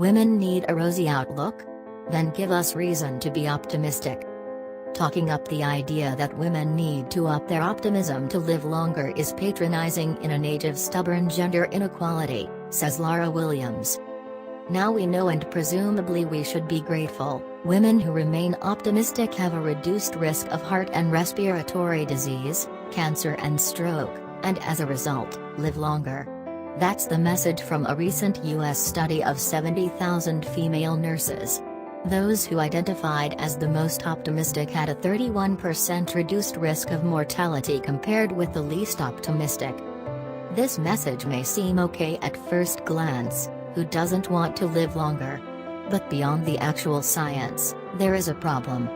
Women need a rosy outlook? Then give us reason to be optimistic. Talking up the idea that women need to up their optimism to live longer is patronizing in an age of stubborn gender inequality, says Laura Williams. Now we know, and presumably we should be grateful, women who remain optimistic have a reduced risk of heart and respiratory disease, cancer and stroke, and as a result, live longer. That's the message from a recent U.S. study of 70,000 female nurses. Those who identified as the most optimistic had a 31% reduced risk of mortality compared with the least optimistic. This message may seem okay at first glance. Who doesn't want to live longer? But beyond the actual science, there is a problem.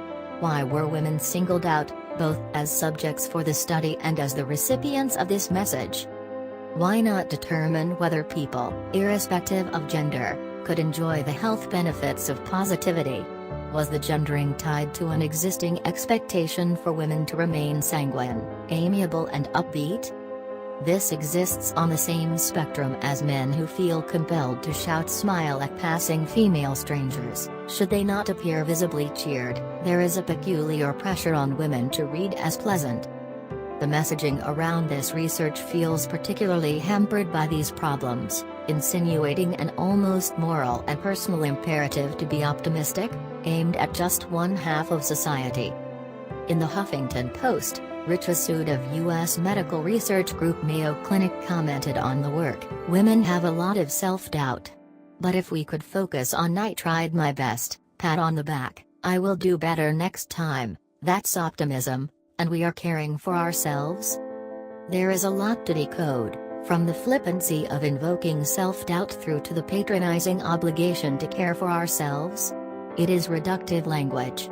Why were women singled out, both as subjects for the study and as the recipients of this message? Why not determine whether people, irrespective of gender, could enjoy the health benefits of positivity? Was the gendering tied to an existing expectation for women to remain sanguine, amiable and upbeat? This exists on the same spectrum as men who feel compelled to shout smile at passing female strangers, should they not appear visibly cheered. There is a peculiar pressure on women to read as pleasant. The messaging around this research feels particularly hampered by these problems, insinuating an almost moral and personal imperative to be optimistic, aimed at just one half of society. In the Huffington Post, Richa Sood of U.S. medical research group Mayo Clinic commented on the work, "Women have a lot of self-doubt. But if we could focus on 'I tried my best, pat on the back, I will do better next time,' that's optimism, and we are caring for ourselves." There is a lot to decode, from the flippancy of invoking self-doubt through to the patronizing obligation to care for ourselves. It is reductive language.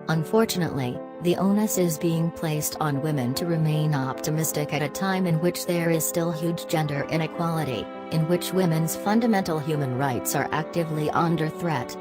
Unfortunately, the onus is being placed on women to remain optimistic at a time in which there is still huge gender inequality, in which women's fundamental human rights are actively under threat.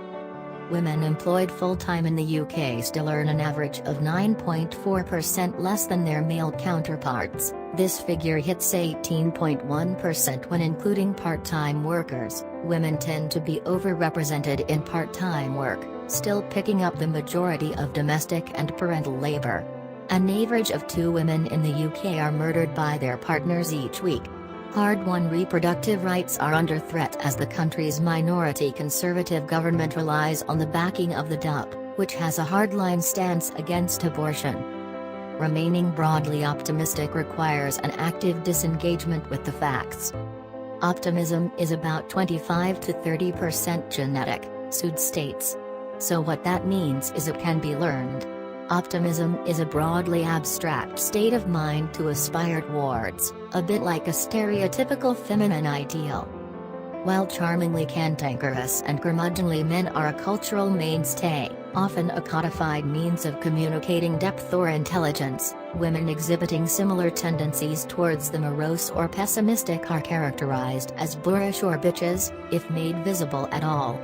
Women employed full-time in the UK still earn an average of 9.4% less than their male counterparts. This figure hits 18.1% when including part-time workers. Women tend to be overrepresented in part-time work, still picking up the majority of domestic and parental labor. An average of 2 women in the UK are murdered by their partners each week. Hard-won reproductive rights are under threat as the country's minority conservative government relies on the backing of the DUP, which has a hardline stance against abortion. Remaining broadly optimistic requires an active disengagement with the facts. Optimism is about 25 to 30% genetic, Sood states. So what that means is it can be learned. Optimism is a broadly abstract state of mind to aspire towards, a bit like a stereotypical feminine ideal. While charmingly cantankerous and curmudgeonly men are a cultural mainstay, often a codified means of communicating depth or intelligence, women exhibiting similar tendencies towards the morose or pessimistic are characterized as boorish or bitches, if made visible at all.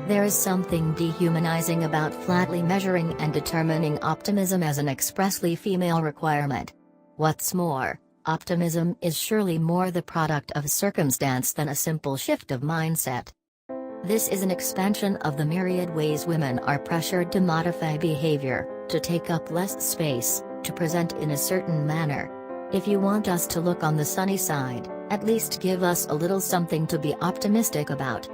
There is something dehumanizing about flatly measuring and determining optimism as an expressly female requirement. What's more, optimism is surely more the product of circumstance than a simple shift of mindset. This is an expansion of the myriad ways women are pressured to modify behavior, to take up less space, to present in a certain manner. If you want us to look on the sunny side, at least give us a little something to be optimistic about.